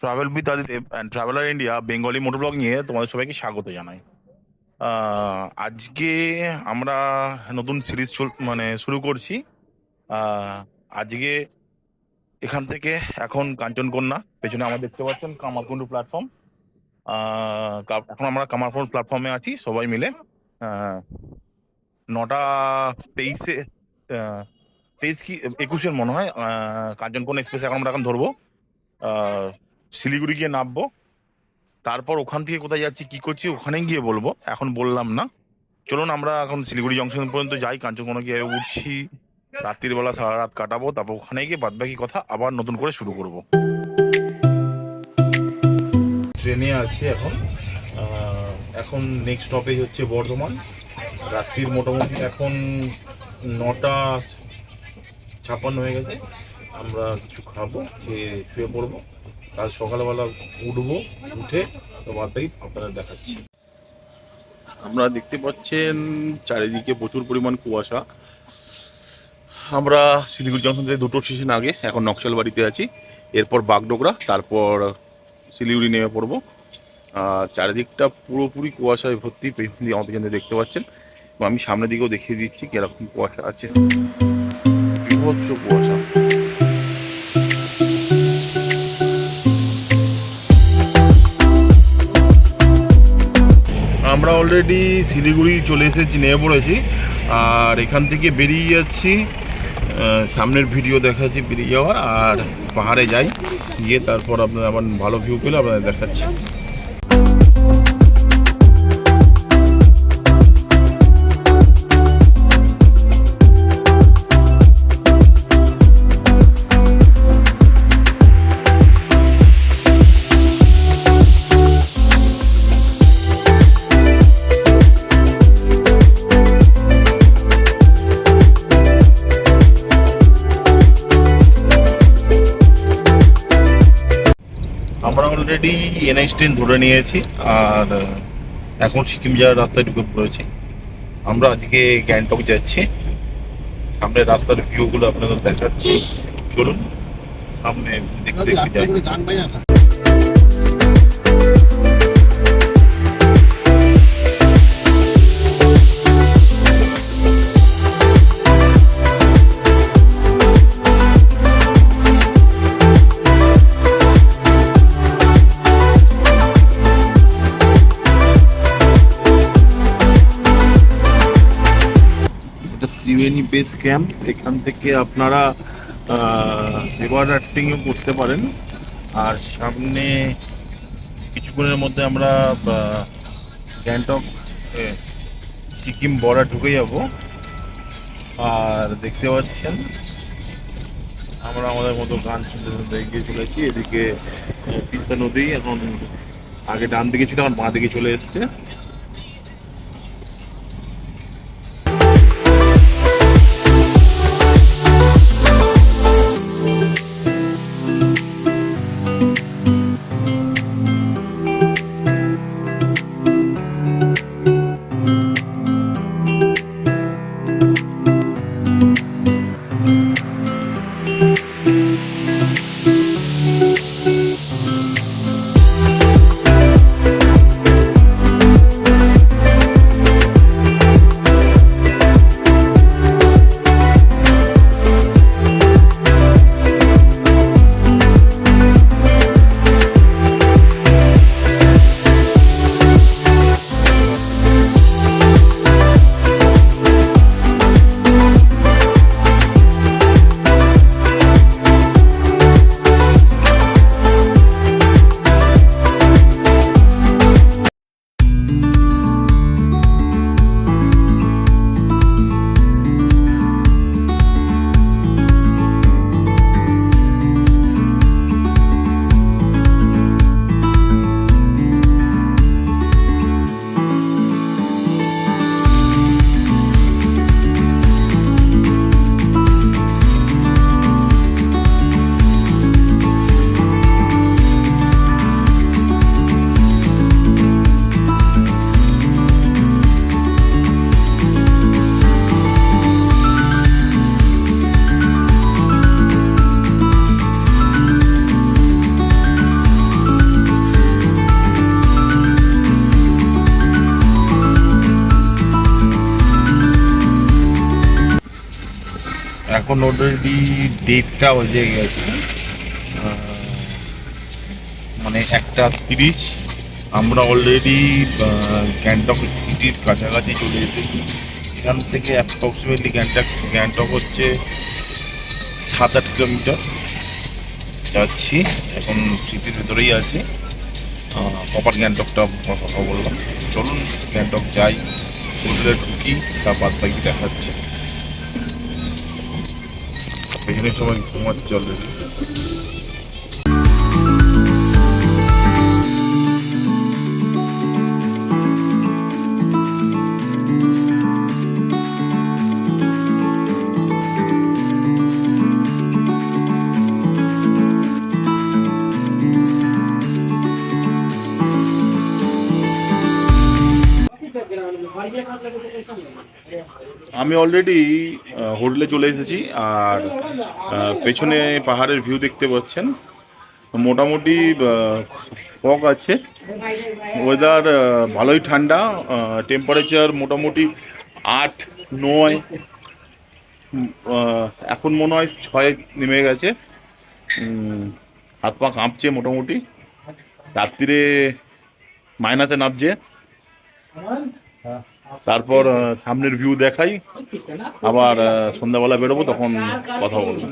Travel with Adidev and traveller India Bengali motor ব্লগিংয়ে তোমাদের সবাইকে স্বাগত জানাই। আজকে আমরা নতুন সিরিজ শুরু করছি। আহ, আজকে এখান থেকে এখন কাঞ্চনকন্যা, পেছনে আমরা দেখতে পাচ্ছেন কামারকুণ্ডু প্ল্যাটফর্ম। এখন আমরা কামারকুণ্ডু প্ল্যাটফর্মে আছি সবাই মিলে। আহ, 9টা 23-এ, আহ, 23 কি 21-এর মনে হয়, কাঞ্চনকন্যা এক্সপ্রেস এখন ধরবো। আহ, শিলিগুড়ি গিয়ে নামবো, তারপর ওখান থেকে কোথায় যাচ্ছি কি করছি ওখানে গিয়ে বলবো, এখন বললাম না। চলুন আমরা এখন শিলিগুড়ি জংশন পর্যন্ত যাই, কাঞ্চনকোনা গিয়ে উঠছি, রাত্রির বেলা সারা রাত কাটাবো, তারপর ওখানে গিয়ে বাদবাকি কথা আবার নতুন করে শুরু করব। ট্রেনে আছি এখন। এখন নেক্সট স্টপেজ হচ্ছে বর্ধমান। রাত্রির মোটামুটি এখন 9টা 56 হয়ে গেছে। আমরা কিছু খাবো, খেয়ে শুয়ে পড়বো, কাল সকালবেলা উঠবো, উঠে তো বাদবাকি আপনারা দেখাচ্ছি। আমরা দেখতে পাচ্ছেন চারিদিকে প্রচুর পরিমাণ কুয়াশা। আমরা শিলিগুড়ি জংশন থেকে 2টো স্টেশন আগে এখন নকশালবাড়িতে আছি, এরপর বাগডোগরা, তারপর শিলিগুড়ি নেমে পড়বো। আর চারিদিকটা পুরোপুরি কুয়াশায় ভর্তি, আমার পেছনে দেখতে পাচ্ছেন। আমি সামনের দিকেও দেখিয়ে দিচ্ছি কিরকম কুয়াশা আছে, বিভৎস কুয়াশা। আমরা অলরেডি শিলিগুড়ি চলে এসেছি, নেমে পড়েছি, আর এখান থেকে বেরিয়ে যাচ্ছি। সামনের ভিডিও দেখাচ্ছি বেরিয়ে যাওয়া, আর পাহাড়ে যাই, গিয়ে তারপর আপনার আবার ভালো ভিউ পেলে আপনাদের দেখাচ্ছি। আমরা অলরেডি NH ট্রেন ধরে নিয়েছি, আর এখন সিকিম যাওয়ার রাস্তায় ঢুকে পড়েছি। আমরা আজকে গ্যাংটক যাচ্ছি, সামনের রাস্তার ভিউগুলো আপনাদের দেখাচ্ছি। চলুন সামনে দেখতে দেখতে যাই। ত্রিবেণী বেস ক্যাম্প, এখান থেকে আপনারা রিভার রাফটিংও করতে পারেন। আর সামনে কিছুক্ষণের মধ্যে আমরা গ্যাংটক সিকিম বর্ডার ঢুকে যাব। আর দেখতে পাচ্ছেন আমরা আমাদের মতো গান শুনতে এগিয়ে চলেছি। এদিকে তিস্তা নদী এখন আগে ডান দিকে ছিল, এখন বাঁ দিকে চলে এসছে। এখন অলরেডি ডেটটা হয়ে গেছে, মানে 1:30। আমরা অলরেডি গ্যাংটক সিটির কাছাকাছি চলে এসেছি। এখান থেকে অ্যাপ্রক্সিমেটলি গ্যাংটক হচ্ছে 7-8 কিলোমিটার যাচ্ছি। এখন সিটির ভেতরেই আছি, প্রপার গ্যাংটকটা কথা বললাম। চলুন গ্যাংটক যাই, হোটেলে ঢুকি, তার বাদ বাকি দেখাচ্ছি। পেছনে সময় ঘুমাচ্ছে অলরেডি। আমি অলরেডি হোটেলে চলে এসেছি, আর পেছনে পাহাড়ের ভিউ দেখতে পাচ্ছেন। মোটামুটি ফগ আছে, ওয়েদার ভালোই ঠান্ডা, টেম্পারেচার মোটামুটি 8-9, এখন মনে হয় 6 নেমে গেছে। হাত পা কাঁপছে মোটামুটি, রাত্রিরে মাইনাসে নামছে। তারপর সামনের ভিউ দেখাই, আবার সন্ধ্যাবেলা বেরোবো, তখন কথা বলবো।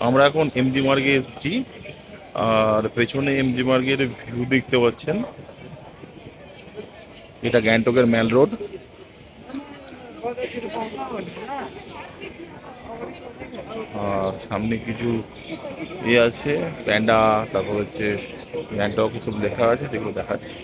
আমরা এখন এমজি মার্গে এসেছি, আর পেছনে এমজি মার্গের ভিউ দেখতে পাচ্ছেন। এটা গ্যাংটকের মেল রোড। আর সামনে কিছু আছে, প্যান্ডা, তারপর হচ্ছে গ্যাংটক সব লেখা আছে, সেগুলো দেখাচ্ছি।